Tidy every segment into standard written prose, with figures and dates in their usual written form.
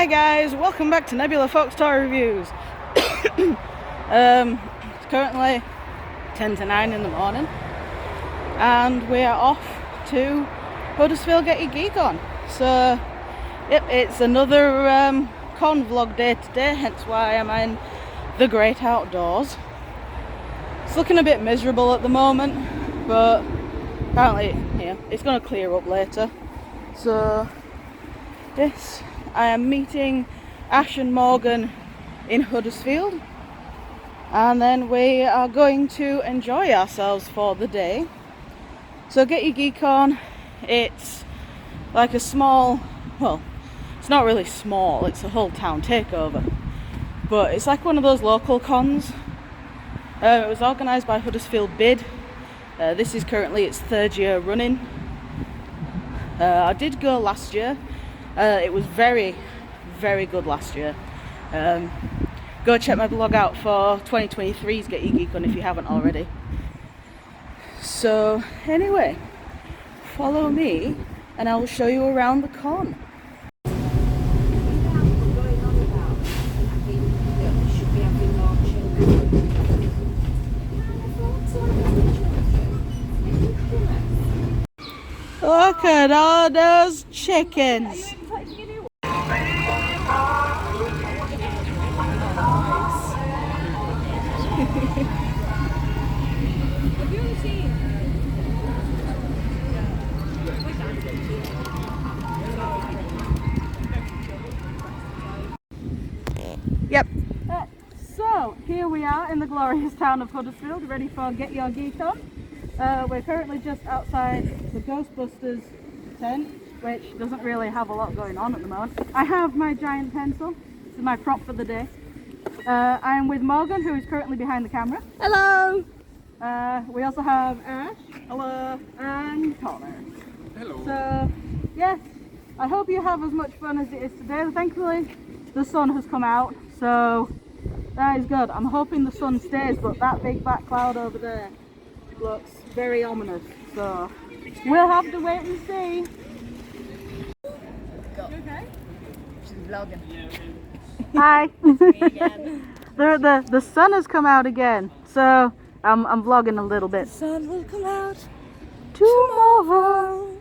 Hi guys, welcome back to Nebula Fox Toy Reviews. It's currently 10 to 9 in the morning and we are off to Huddersfield Get Your Geek on. So yep, it's another con vlog day today, hence why I'm in the great outdoors. It's looking a bit miserable at the moment, but apparently it's going to clear up later. So yes, I am meeting Ash and Morgan in Huddersfield, and then we are going to enjoy ourselves for the day. So Get Your Geek On, it's like a small, well, it's not really small, it's a whole town takeover, but it's like one of those local cons. It was organised by Huddersfield Bid. This is currently its 3rd year running. I did go last year. It was very, very good last year. Go check my blog out for 2023's Get Your Geek On if you haven't already. So anyway, follow me and I will show you around the con. Look at all those chickens. Yep. So here we are in the glorious town of Huddersfield, ready for Get Your Geek On. We're currently just outside the Ghostbusters tent, which doesn't really have a lot going on at the moment. I have my giant pencil. This is my prop for the day. I am with Morgan, who is currently behind the camera. Hello! We also have Ash. Hello! And Connor. Hello! So, yes, I hope you have as much fun as it is today. Thankfully, the sun has come out, so that is good. I'm hoping the sun stays, but that big black cloud over there looks very ominous, so we'll have to wait and see. Okay? She's vlogging. Hi. It's me again. The sun has come out again, so I'm vlogging a little bit. The sun will come out tomorrow.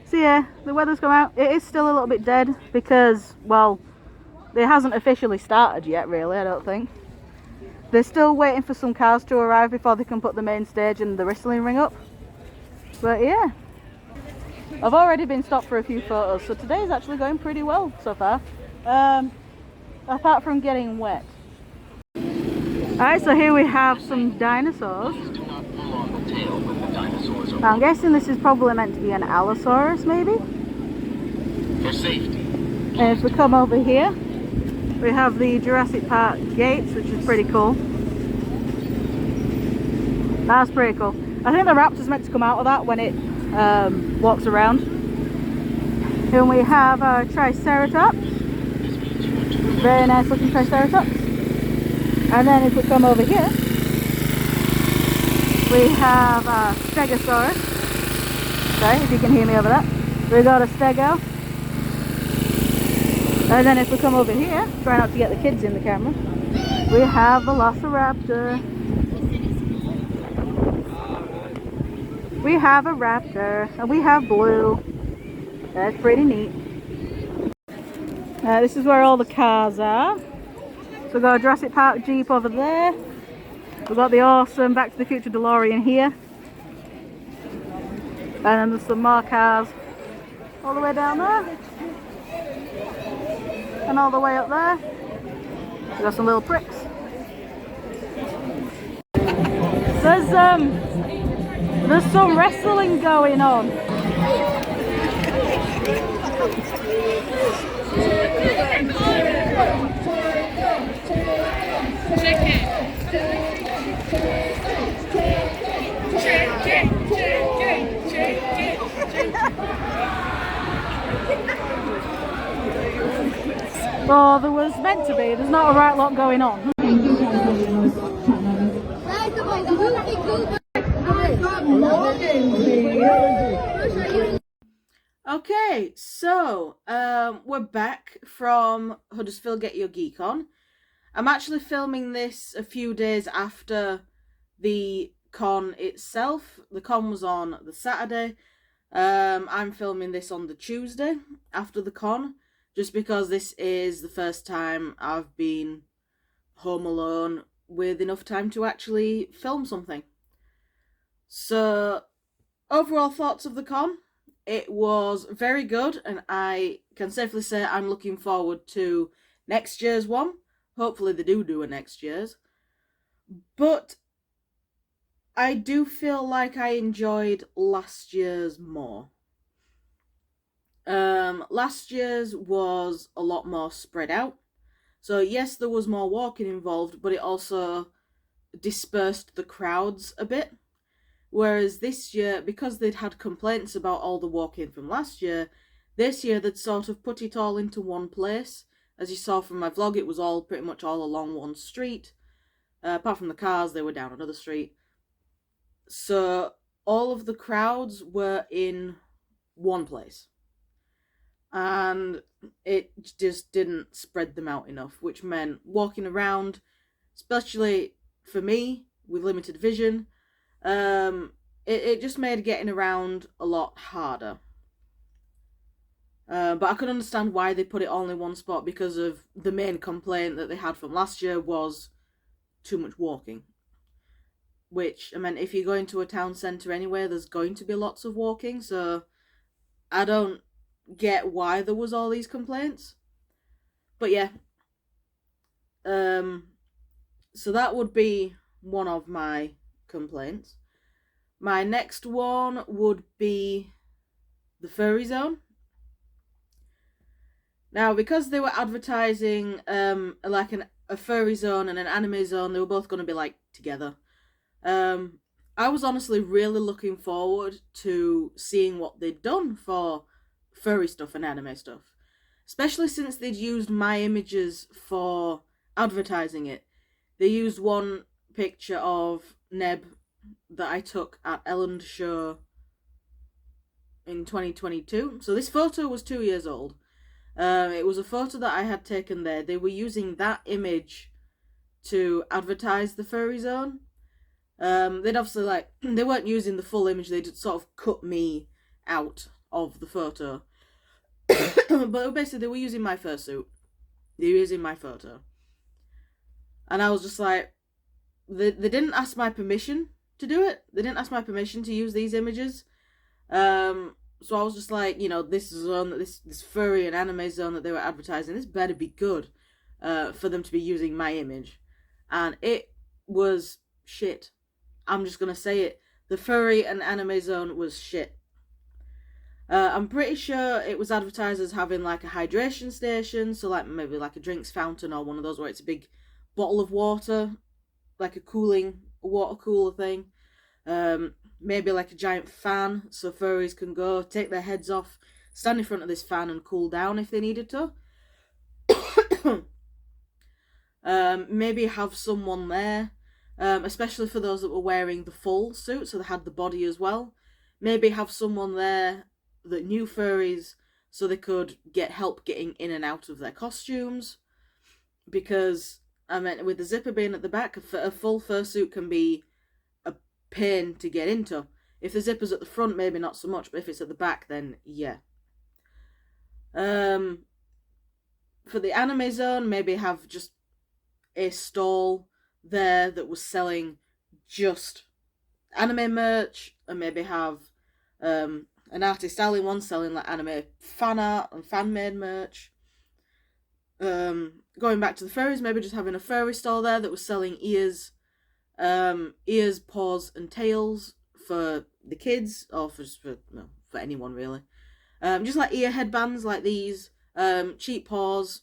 So yeah, the weather's come out. It is still a little bit dead because, well, it hasn't officially started yet, really, I don't think. They're still waiting for some cars to arrive before they can put the main stage and the wrestling ring up. But yeah, I've already been stopped for a few photos, so today's actually going pretty well so far. Apart from getting wet. Alright, so here we have some dinosaurs. I'm guessing this is probably meant to be an Allosaurus, maybe? For safety. And if we come over here, we have the Jurassic Park gates, which is pretty cool. That's pretty cool. I think the raptor's meant to come out of that when it walks around. Then we have our Triceratops. Very nice looking Triceratops. And then if we come over here, we have a Stegosaurus. Sorry if you can hear me over that. We got a Stego. And then if we come over here, try not to get the kids in the camera, we have Velociraptor. We have a raptor, and we have Blue. That's pretty neat. This is where all the cars are. So we've got a Jurassic Park Jeep over there. We've got the awesome Back to the Future DeLorean here. And then there's some more cars all the way down there. And all the way up there. We've got some little pricks. There's some wrestling going on. Well, there was meant to be. There's not a right lot going on. Okay, so we're back from Huddersfield Get Your Geek On. I'm actually filming this a few days after the con itself. The con was on the Saturday. I'm filming this on the Tuesday after the con, just because this is the first time I've been home alone with enough time to actually film something. So, overall thoughts of the con? It was very good, and I can safely say I'm looking forward to next year's one. Hopefully they do a next year's. But I do feel like I enjoyed last year's more. Last year's was a lot more spread out. So yes, there was more walking involved, but it also dispersed the crowds a bit. Whereas this year, because they'd had complaints about all the walking from last year, this year they'd sort of put it all into one place. As you saw from my vlog, it was all pretty much all along one street. Apart from the cars, they were down another street. So all of the crowds were in one place. And it just didn't spread them out enough, which meant walking around, especially for me with limited vision, it just made getting around a lot harder. But I could understand why they put it all in one spot, because of the main complaint that they had from last year was too much walking. Which, I mean, if you're going to a town centre anyway, there's going to be lots of walking, so I don't get why there was all these complaints. But yeah. So that would be one of my complaints. My next one would be the furry zone. Now, because they were advertising like a furry zone and an anime zone, they were both going to be like together. I was honestly really looking forward to seeing what they'd done for furry stuff and anime stuff, especially since they'd used my images for advertising it. They used one picture of Neb that I took at Elland Show in 2022. So this photo was 2 years old. It was a photo that I had taken there. They were using that image to advertise the furry zone. They'd obviously they weren't using the full image. They'd sort of cut me out of the photo. But basically they were using my fursuit. They were using my photo. And I was just like, they didn't ask my permission to do it. They didn't ask my permission to use these images. So I was just like, this zone, this furry and anime zone that they were advertising, this better be good for them to be using my image. And it was shit. I'm just going to say it. The furry and anime zone was shit. I'm pretty sure it was advertised as having like a hydration station, so like maybe like a drinks fountain or one of those where it's a big bottle of water, like a cooling water cooler thing. Maybe like a giant fan so furries can go take their heads off, stand in front of this fan and cool down if they needed to. Maybe have someone there, especially for those that were wearing the full suit, so they had the body as well. Maybe have someone there that knew furries so they could get help getting in and out of their costumes. Because, I mean, with the zipper being at the back, a full fursuit can be a pain to get into. If the zipper's at the front, maybe not so much, but if it's at the back, then yeah. For the anime zone, maybe have just a stall there that was selling just anime merch, and maybe have an artist alley one selling like anime fan art and fan-made merch. Going back to the furries, maybe just having a furry stall there that was selling ears, paws, and tails for the kids, or for anyone really. Just like ear headbands like these, cheap paws.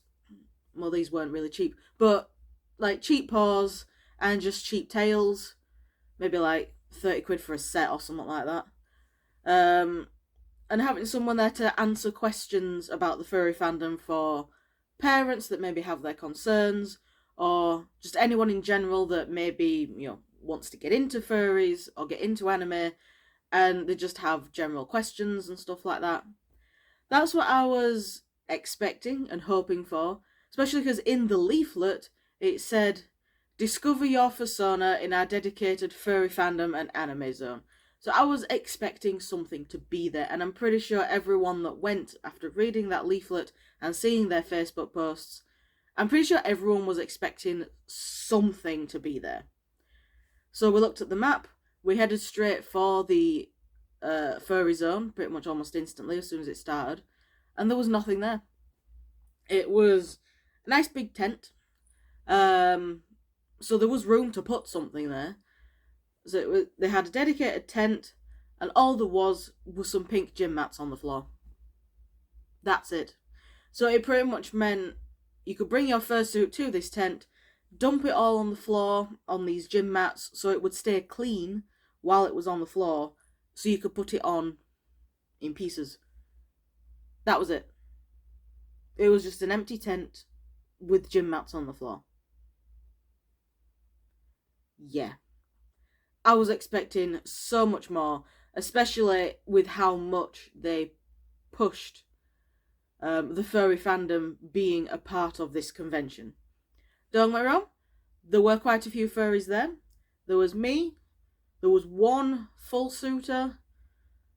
Well, these weren't really cheap, but like cheap paws and just cheap tails. Maybe like 30 quid for a set or something like that. And having someone there to answer questions about the furry fandom for parents that maybe have their concerns, or just anyone in general that maybe, wants to get into furries or get into anime, and they just have general questions and stuff like that. That's what I was expecting and hoping for, especially because in the leaflet it said, discover your persona in our dedicated furry fandom and anime zone. So I was expecting something to be there, and I'm pretty sure everyone that went after reading that leaflet and seeing their Facebook posts, I'm pretty sure everyone was expecting something to be there. So we looked at the map, we headed straight for the furry zone pretty much almost instantly as soon as it started, and there was nothing there. It was a nice big tent, so there was room to put something there. So they had a dedicated tent, and all there was some pink gym mats on the floor. That's it. So it pretty much meant you could bring your fursuit to this tent, dump it all on the floor on these gym mats so it would stay clean while it was on the floor, so you could put it on in pieces. That was it. It was just an empty tent with gym mats on the floor. Yeah. I was expecting so much more, especially with how much they pushed the furry fandom being a part of this convention. Don't get me wrong, there were quite a few furries there. There was me, there was one full suitor,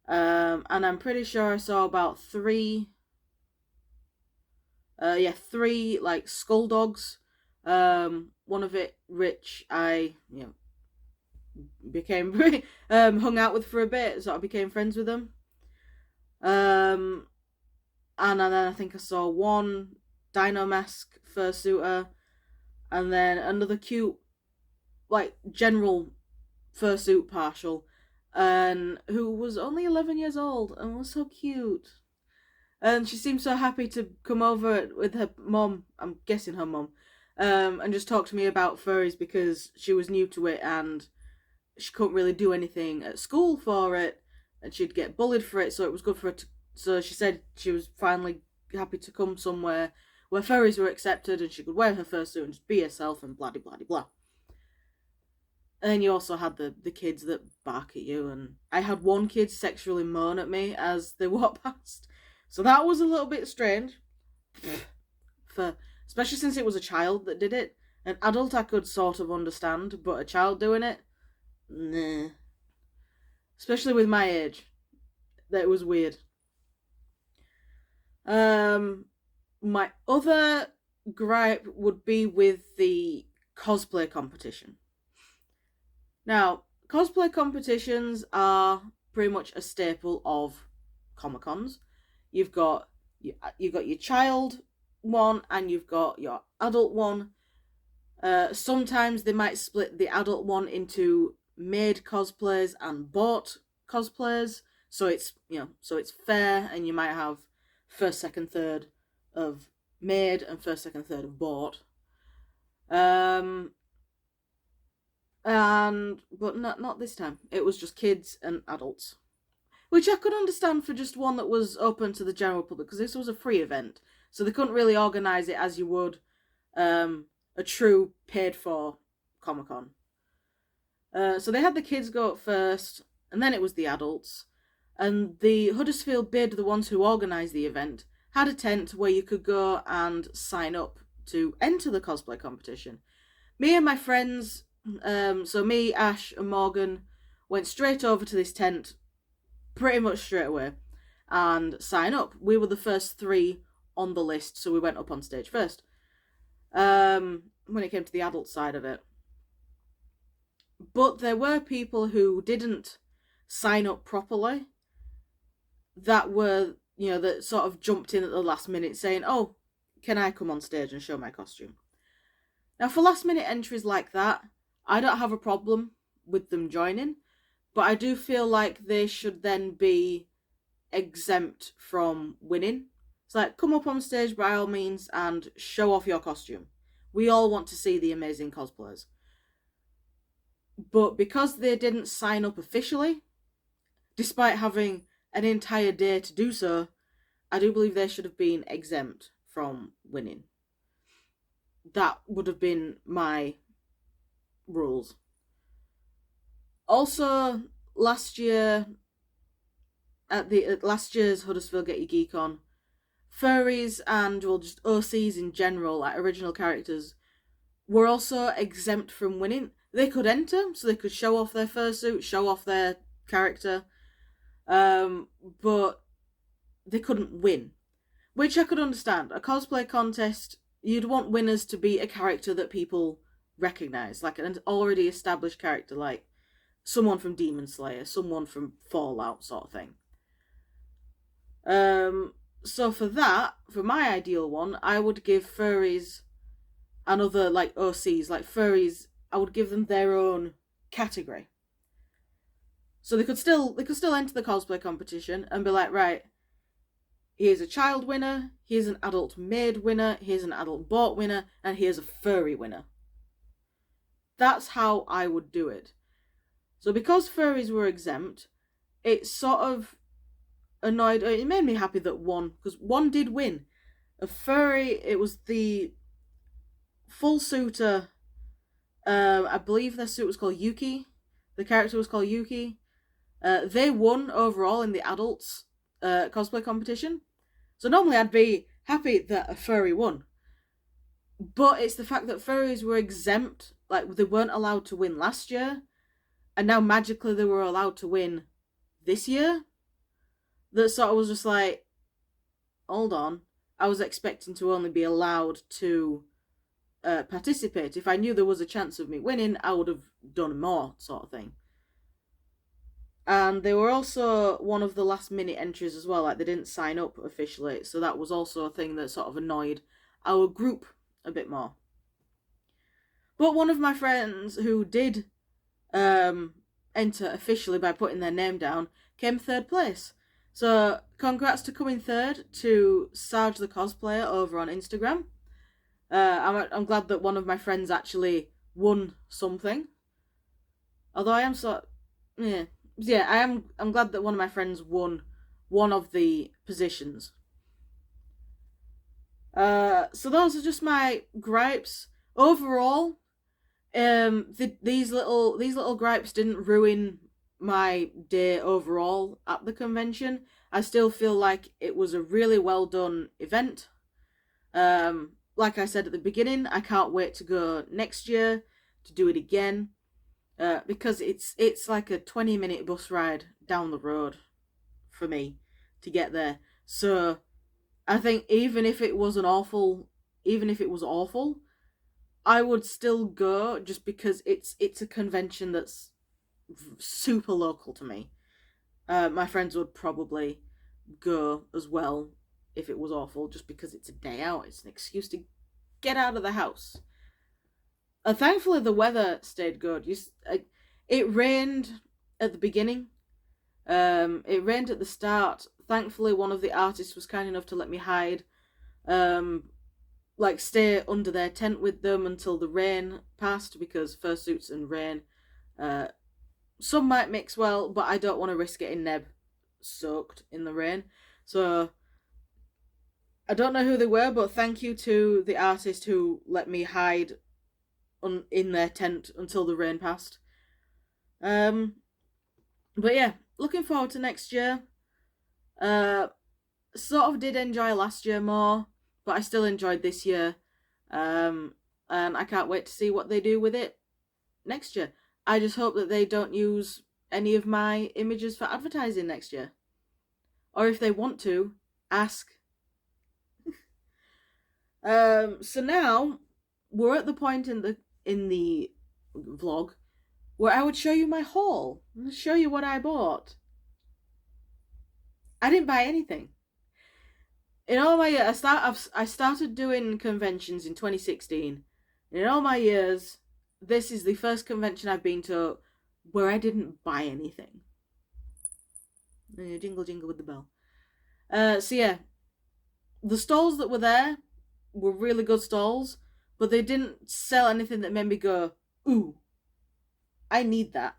and I'm pretty sure I saw about three like skull dogs. One of it, Rich, I became hung out with for a bit, so I became friends with him. And then I think I saw one Dino Mask fursuiter, and then another cute, like, general fursuit partial, and who was only 11 years old and was so cute. And she seemed so happy to come over with her mum, I'm guessing her mum, and just talk to me about furries because she was new to it and she couldn't really do anything at school for it, and she'd get bullied for it, so it was good for her to. So she said she was finally happy to come somewhere where furries were accepted and she could wear her fursuit and just be herself and blah blah blah. And then you also had the kids that bark at you, and I had one kid sexually moan at me as they walked past. So that was a little bit strange. For especially since it was a child that did it. An adult I could sort of understand, but a child doing it? Nah. Especially with my age. That was weird. My other gripe would be with the cosplay competition. Now, cosplay competitions are pretty much a staple of Comic-Cons. You've got your child one and you've got your adult one. Sometimes they might split the adult one into made cosplays and bought cosplays, so it's fair, and you might have first, second, third of made and first, second, third of bought. But not this time. It was just kids and adults, which I could understand for just one that was open to the general public, because this was a free event, so they couldn't really organise it as you would a true paid-for Comic-Con. So they had the kids go up first, and then it was the adults. And the Huddersfield Bid, the ones who organised the event, had a tent where you could go and sign up to enter the cosplay competition. Me and my friends, so me, Ash, and Morgan, went straight over to this tent pretty much straight away and sign up. We were the first 3 on the list, so we went up on stage first. When it came to the adult side of it. But there were people who didn't sign up properly that were, that sort of jumped in at the last minute saying, oh, can I come on stage and show my costume? Now, for last minute entries like that, I don't have a problem with them joining, but I do feel like they should then be exempt from winning. It's like, come up on stage by all means and show off your costume. We all want to see the amazing cosplayers. But because they didn't sign up officially, despite having an entire day to do so, I do believe they should have been exempt from winning. That would have been my rules. Also, last year, at last year's Huddersfield Get Your Geek On, furries and, well, just OCs in general, like original characters, were also exempt from winning. They could enter, so they could show off their fursuit, show off their character, but they couldn't win, which I could understand. A cosplay contest, you'd want winners to be a character that people recognise, like an already established character, like someone from Demon Slayer, someone from Fallout, sort of thing. So for that, for my ideal one, I would give furries and other like OCs, like furries, I would give them their own category. So they could still enter the cosplay competition and be like, right, here's a child winner, here's an adult maid winner, here's an adult bought winner, and here's a furry winner. That's how I would do it. So because furries were exempt, it sort of annoyed, it made me happy that one, because one did win. A furry, it was the full suitor, I believe their suit was called Yuki. The character was called Yuki. They won overall in the adults cosplay competition. So normally I'd be happy that a furry won. But it's the fact that furries were exempt, like they weren't allowed to win last year, and now magically they were allowed to win this year. That sort of was just like, hold on, I was expecting to only be allowed to participate. If I knew there was a chance of me winning, I would have done more, sort of thing. And they were also one of the last minute entries as well, like they didn't sign up officially, so that was also a thing that sort of annoyed our group a bit more. But one of my friends who did enter officially by putting their name down came third place. So congrats to coming third to Sarge the Cosplayer over on Instagram. I'm glad that one of my friends actually won something. Although I am I'm glad that one of my friends won one of the positions. So those are just my gripes. Overall, these little gripes didn't ruin my day overall at the convention. I still feel like it was a really well done event. Like I said at the beginning, I can't wait to go next year to do it again. Because it's like a 20-minute bus ride down the road for me to get there. So I think even if it was awful, I would still go just because it's a convention that's super local to me. My friends would probably go as well if it was awful, just because it's a day out. It's an excuse to get out of the house. Thankfully, the weather stayed good. It rained at the beginning. It rained at the start. Thankfully, one of the artists was kind enough to let me hide, stay under their tent with them until the rain passed, because fursuits and rain, some might mix well, but I don't want to risk getting Neb soaked in the rain. So I don't know who they were, but thank you to the artist who let me hide in their tent until the rain passed. But yeah, looking forward to next year. Sort of did enjoy last year more, but I still enjoyed this year. And I can't wait to see what they do with it next year. I just hope that they don't use any of my images for advertising next year. Or if they want to, ask. So now we're at the point in the vlog where I would show you my haul. I'm gonna show you what I bought. I didn't buy anything. In all my years, I started doing conventions in 2016. And in all my years, this is the first convention I've been to where I didn't buy anything. Jingle jingle with the bell. So yeah, the stalls that were there were really good stalls, but they didn't sell anything that made me go, ooh, I need that.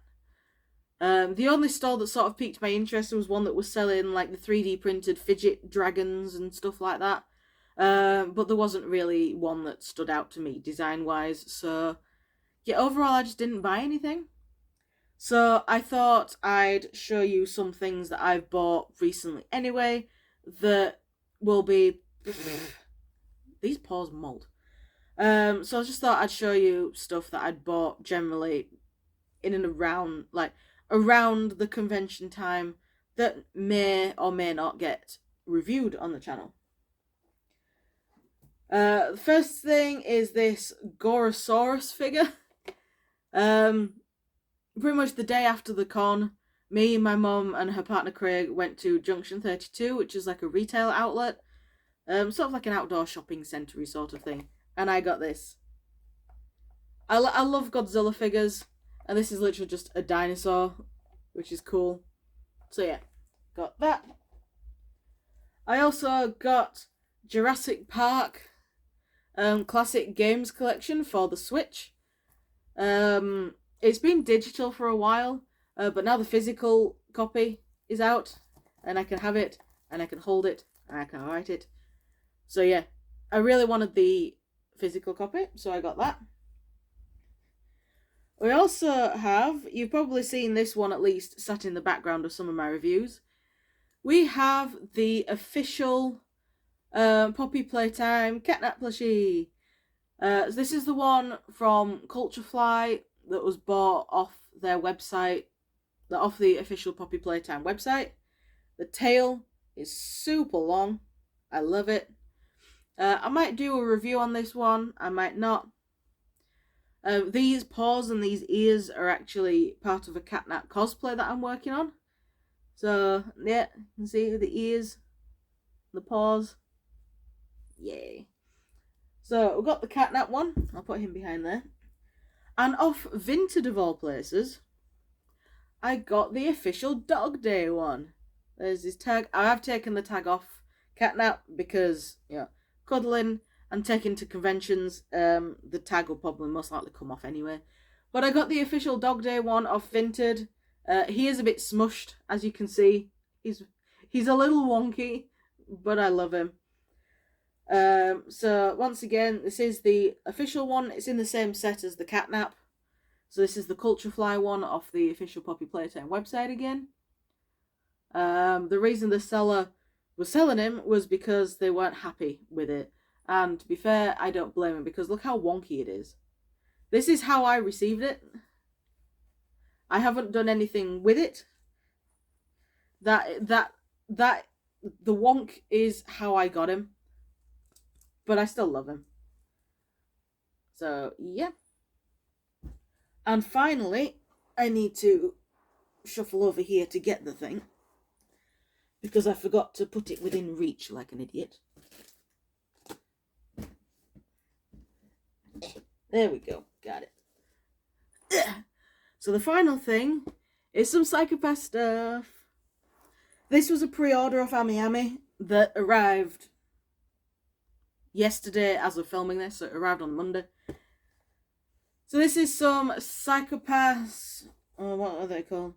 The only stall that sort of piqued my interest was one that was selling like the 3D printed fidget dragons and stuff like that. But there wasn't really one that stood out to me design wise. So yeah, overall I just didn't buy anything. So I thought I'd show you some things that I've bought recently anyway that will be... These paws mold. So I just thought I'd show you stuff that I'd bought generally in and around, like, around the convention time that may or may not get reviewed on the channel. The first thing is this Gorosaurus figure. Pretty much the day after the con, me, my mum, and her partner Craig went to Junction 32, which is like a retail outlet, sort of like an outdoor shopping centre sort of thing, and I got this. I love Godzilla figures, and this is literally just a dinosaur, which is cool. So yeah, got that. I also got Jurassic Park Classic Games Collection for the Switch. It's been digital for a while, but now the physical copy is out, and I can have it, and I can hold it, and I can write it. So yeah, I really wanted the physical copy, so I got that. We also have, you've probably seen this one at least sat in the background of some of my reviews. We have the official Poppy Playtime Catnap plushie. This is the one from Culturefly that was bought off their website, off the official Poppy Playtime website. The tail is super long. I love it. I might do a review on this one. I might not. These paws and these ears are actually part of a catnap cosplay that I'm working on. So, yeah, you can see the ears, the paws. Yay. So, we've got the catnap one. I'll put him behind there. And off Vinted of all places, I got the official Dog Day one. There's his tag. I have taken the tag off catnap because, you know, cuddling and taking to conventions, the tag will probably most likely come off anyway. But I got the official Dog Day one off Vinted. He is a bit smushed, as you can see. He's a little wonky, but I love him. So once again, this is the official one. It's in the same set as the catnap. So this is the Culturefly one off the official Poppy Playtime website again. The reason the seller was selling him was because they weren't happy with it. And to be fair, I don't blame him, because look how wonky it is. This is how I received it. I haven't done anything with it. The wonk is how I got him. But I still love him. So, yeah. And finally, I need to shuffle over here to get the thing, because I forgot to put it within reach like an idiot. There we go. Got it. So the final thing is some Psychopath stuff. This was a pre-order off Ami that arrived yesterday as of filming this, so it arrived on Monday. So this is some Psychopaths, what are they called?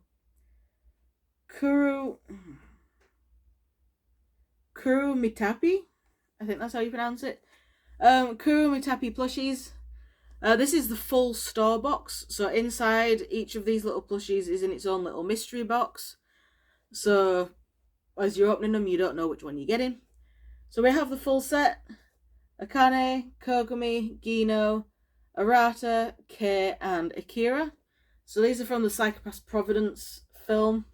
Kuru Mitapi? I think that's how you pronounce it. Kuru Mitapi plushies. This is the full store box. So inside each of these little plushies is in its own little mystery box. So as you're opening them, you don't know which one you're getting. So we have the full set. Akane, Kogami, Gino, Arata, Kei, and Akira. So these are from the Psychopaths Providence film.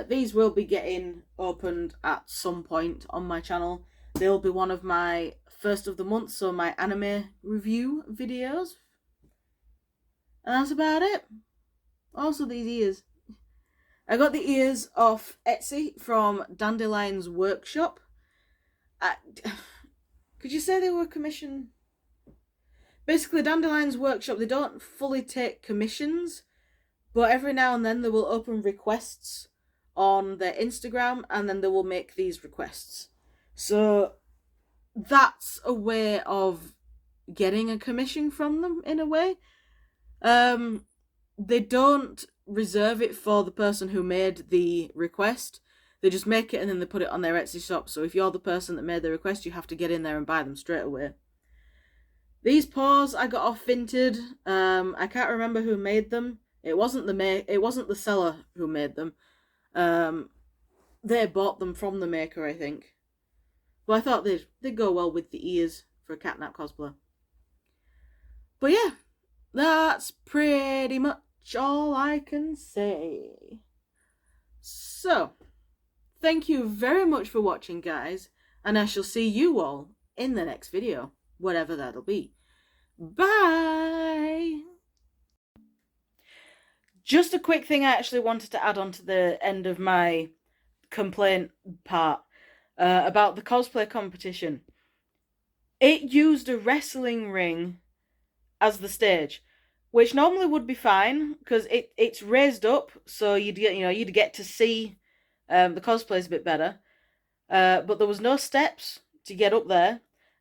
These will be getting opened at some point on my channel. They'll be one of my first of the month, so my anime review videos. And that's about it. Also these ears. I got the ears off Etsy from Dandelion's Workshop. Could you say they were commissioned? Basically, Dandelion's Workshop, they don't fully take commissions, but every now and then they will open requests on their Instagram, and then they will make these requests. So that's a way of getting a commission from them, in a way. They don't reserve it for the person who made the request. They just make it and then they put it on their Etsy shop. So if you're the person that made the request, you have to get in there and buy them straight away. These paws I got off Vinted. I can't remember who made them. It wasn't the seller who made them. They bought them from the maker, I think. But I thought they'd go well with the ears for a catnap cosplay. But yeah, that's pretty much all I can say. So, thank you very much for watching, guys, and I shall see you all in the next video, whatever that'll be. Bye! Just a quick thing I actually wanted to add on to the end of my complaint part about the cosplay competition. It used a wrestling ring as the stage, which normally would be fine because it's raised up, so you'd get to see the cosplays a bit better. But there was no steps to get up there,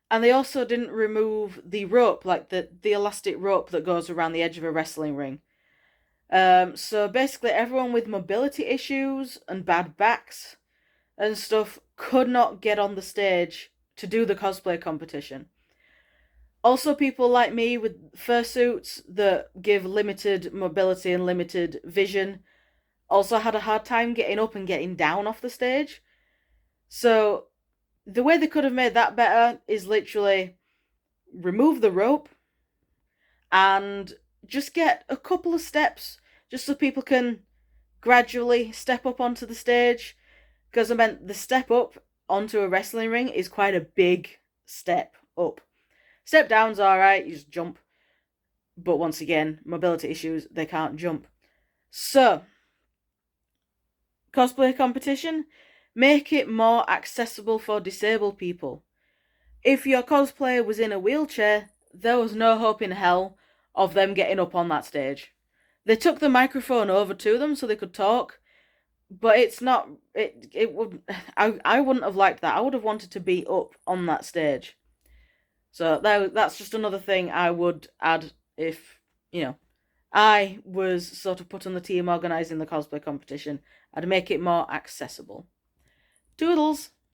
and they also didn't remove the rope, like the elastic rope that goes around the edge of a wrestling ring. So basically, everyone with mobility issues and bad backs and stuff could not get on the stage to do the cosplay competition. Also, people like me with fursuits that give limited mobility and limited vision also had a hard time getting up and getting down off the stage. So, the way they could have made that better is literally remove the rope and just get a couple of steps just so people can gradually step up onto the stage. Because I meant the step up onto a wrestling ring is quite a big step up. Step down's alright, you just jump. But once again, mobility issues, they can't jump. So, cosplay competition, make it more accessible for disabled people. If your cosplayer was in a wheelchair, there was no hope in hell of them getting up on that stage. They took the microphone over to them so they could talk, but it's not. It would. I wouldn't have liked that. I would have wanted to be up on that stage. So that's just another thing I would add if I was sort of put on the team organising the cosplay competition. I'd make it more accessible. Toodles!